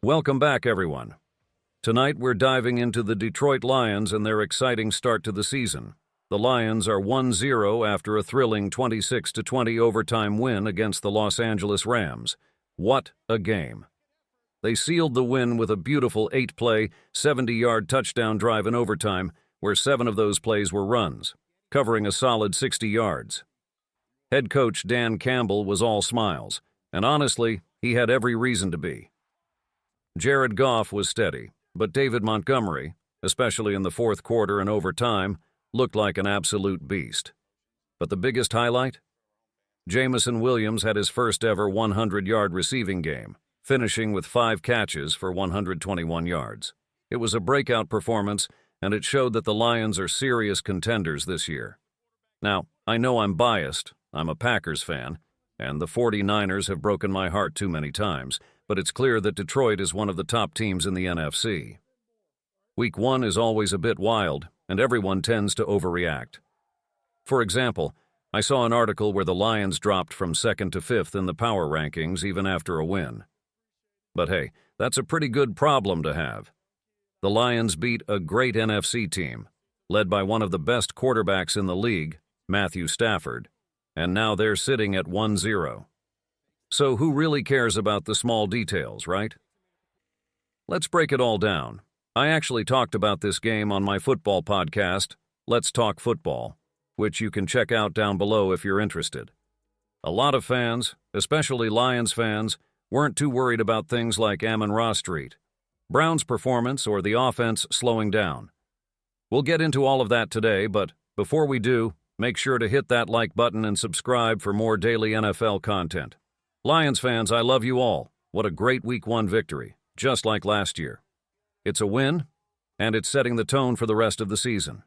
Welcome back, everyone. Tonight we're diving into the Detroit Lions and their exciting start to the season. The Lions are 1-0 after a thrilling 26-20 overtime win against the Los Angeles Rams. What a game. They sealed the win with a beautiful 8-play, 70-yard touchdown drive in overtime, where 7 of those plays were runs, covering a solid 60 yards. Head coach Dan Campbell was all smiles, and honestly, he had every reason to be. Jared Goff was steady, but David Montgomery, especially in the fourth quarter and overtime, looked like an absolute beast. But the biggest highlight? Jameson Williams had his first ever 100-yard receiving game, finishing with 5 catches for 121 yards. It was a breakout performance, and it showed that the Lions are serious contenders this year. Now, I know I'm biased. I'm a Packers fan, and the 49ers have broken my heart too many times, but it's clear that Detroit is one of the top teams in the NFC. Week 1 is always a bit wild, and everyone tends to overreact. For example, I saw an article where the Lions dropped from 2nd to 5th in the power rankings even after a win. But hey, that's a pretty good problem to have. The Lions beat a great NFC team, led by one of the best quarterbacks in the league, Matthew Stafford, and now they're sitting at 1-0. So who really cares about the small details, right? Let's break it all down. I actually talked about this game on my football podcast, Let's Talk Football, which you can check out down below if you're interested. A lot of fans, especially Lions fans, weren't too worried about things like Amon-Ra Street, Brown's performance, or the offense slowing down. We'll get into all of that today, but before we do, make sure to hit that like button and subscribe for more daily NFL content. Lions fans, I love you all. What a great Week 1 victory, just like last year. It's a win, and it's setting the tone for the rest of the season.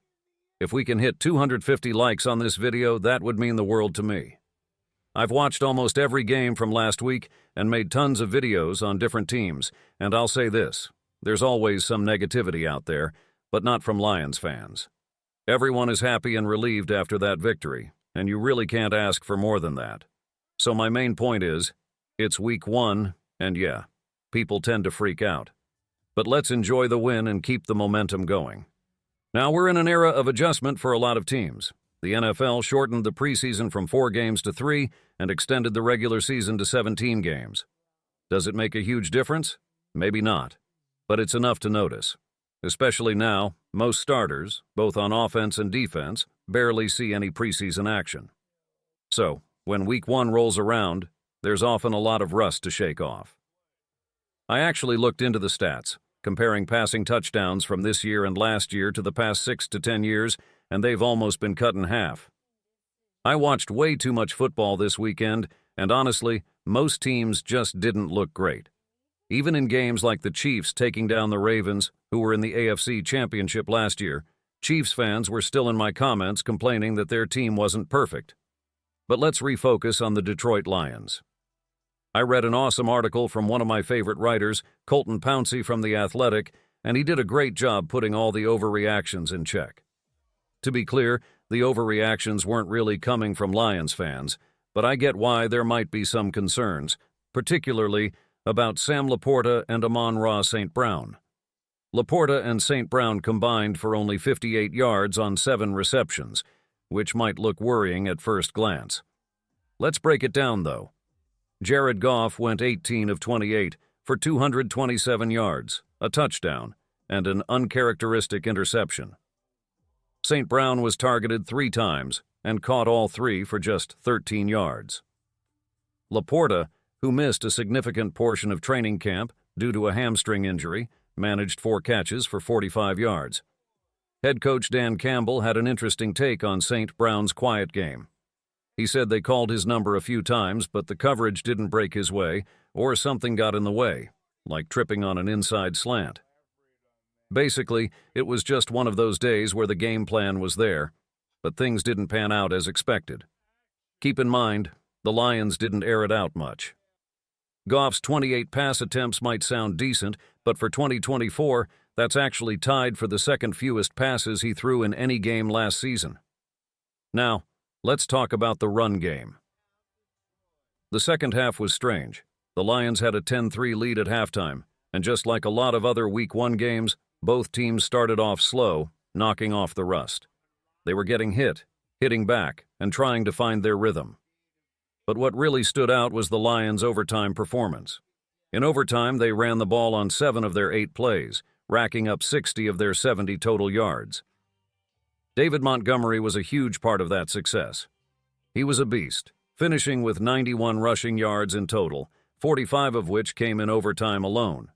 If we can hit 250 likes on this video, that would mean the world to me. I've watched almost every game from last week and made tons of videos on different teams, and I'll say this, there's always some negativity out there, but not from Lions fans. Everyone is happy and relieved after that victory, and you really can't ask for more than that. So my main point is, it's Week 1, and yeah, people tend to freak out. But let's enjoy the win and keep the momentum going. Now we're in an era of adjustment for a lot of teams. The NFL shortened the preseason from 4 games to 3 and extended the regular season to 17 games. Does it make a huge difference? Maybe not, but it's enough to notice. Especially now, most starters, both on offense and defense, barely see any preseason action. So, when Week 1 rolls around, there's often a lot of rust to shake off. I actually looked into the stats, comparing passing touchdowns from this year and last year to the past 6 to 10 years, and they've almost been cut in half. I watched way too much football this weekend, and honestly, most teams just didn't look great. Even in games like the Chiefs taking down the Ravens, who were in the AFC Championship last year, Chiefs fans were still in my comments complaining that their team wasn't perfect. But let's refocus on the Detroit Lions. I read an awesome article from one of my favorite writers, Colton Pouncey from The Athletic, and he did a great job putting all the overreactions in check. To be clear, the overreactions weren't really coming from Lions fans, but I get why there might be some concerns, particularly about Sam Laporta and Amon-Ra St. Brown. Laporta and St. Brown combined for only 58 yards on 7 receptions, which might look worrying at first glance. Let's break it down, though. Jared Goff went 18 of 28 for 227 yards, a touchdown, and an uncharacteristic interception. St. Brown was targeted 3 times and caught all 3 for just 13 yards. Laporta, who missed a significant portion of training camp due to a hamstring injury, managed 4 catches for 45 yards. Head coach Dan Campbell had an interesting take on St. Brown's quiet game. He said they called his number a few times, but the coverage didn't break his way, or something got in the way, like tripping on an inside slant. Basically, it was just one of those days where the game plan was there, but things didn't pan out as expected. Keep in mind, the Lions didn't air it out much. Goff's 28 pass attempts might sound decent, but for 2024, that's actually tied for the second fewest passes he threw in any game last season. Now, let's talk about the run game. The second half was strange. The Lions had a 10-3 lead at halftime, And just like a lot of other Week 1 games, both teams started off slow, knocking off the rust. They were getting hit, hitting back, and trying to find their rhythm. But what really stood out was the Lions' overtime performance. In overtime, they ran the ball on 7 of their 8 plays, racking up 60 of their 70 total yards. David Montgomery was a huge part of that success. He was a beast, finishing with 91 rushing yards in total, 45 of which came in overtime alone.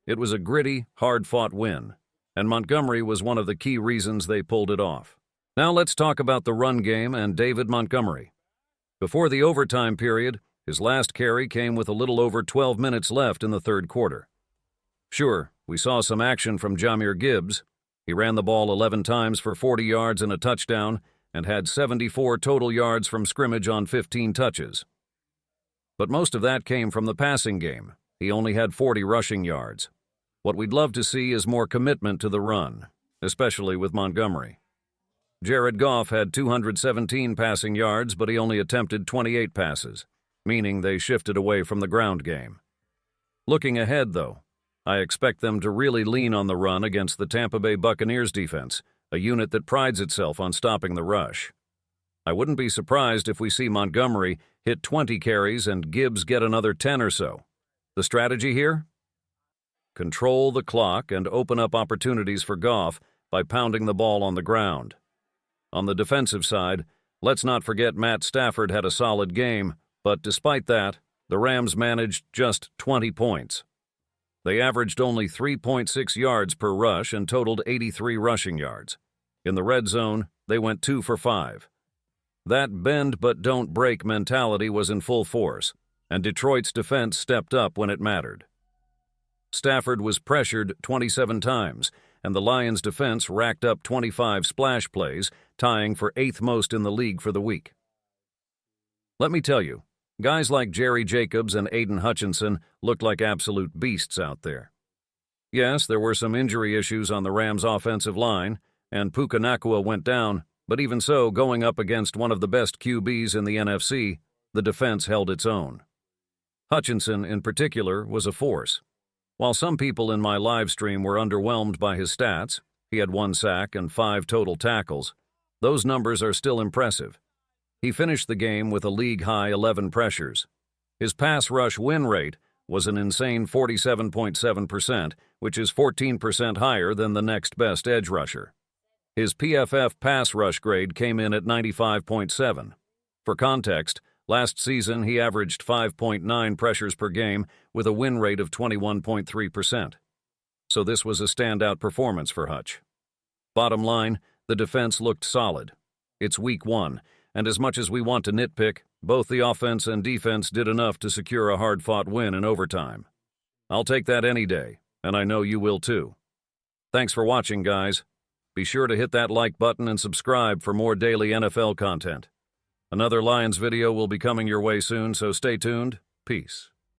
It was a gritty, hard-fought win, and Montgomery was one of the key reasons they pulled it off. Now let's talk about the run game and David Montgomery. Before the overtime period, his last carry came with a little over 12 minutes left in the third quarter. Sure, we saw some action from Jahmyr Gibbs. He ran the ball 11 times for 40 yards and a touchdown and had 74 total yards from scrimmage on 15 touches. But most of that came from the passing game. He only had 40 rushing yards. What we'd love to see is more commitment to the run, especially with Montgomery. Jared Goff had 217 passing yards, but he only attempted 28 passes, meaning they shifted away from the ground game. Looking ahead, though, I expect them to really lean on the run against the Tampa Bay Buccaneers defense, a unit that prides itself on stopping the rush. I wouldn't be surprised if we see Montgomery hit 20 carries and Gibbs get another 10 or so. The strategy here? Control the clock and open up opportunities for Goff by pounding the ball on the ground. On the defensive side, let's not forget Matt Stafford had a solid game, but despite that, the Rams managed just 20 points. They averaged only 3.6 yards per rush and totaled 83 rushing yards. In the red zone, they went 2 for 5. That bend but don't break mentality was in full force, and Detroit's defense stepped up when it mattered. Stafford was pressured 27 times, and the Lions' defense racked up 25 splash plays, tying for 8th most in the league for the week. Let me tell you, guys like Jerry Jacobs and Aiden Hutchinson looked like absolute beasts out there. Yes, there were some injury issues on the Rams' offensive line, and Puka Nacua went down, but even so, going up against one of the best QBs in the NFC, the defense held its own. Hutchinson, in particular, was a force. While some people in my live stream were underwhelmed by his stats, he had 1 sack and 5 total tackles, those numbers are still impressive. He finished the game with a league-high 11 pressures. His pass rush win rate was an insane 47.7%, which is 14% higher than the next best edge rusher. His PFF pass rush grade came in at 95.7. For context, last season he averaged 5.9 pressures per game with a win rate of 21.3%. So this was a standout performance for Hutch. Bottom line, the defense looked solid. It's week 1, and as much as we want to nitpick, both the offense and defense did enough to secure a hard-fought win in overtime. I'll take that any day, and I know you will too. Thanks for watching, guys. Be sure to hit that like button and subscribe for more daily NFL content. Another Lions video will be coming your way soon, so stay tuned. Peace.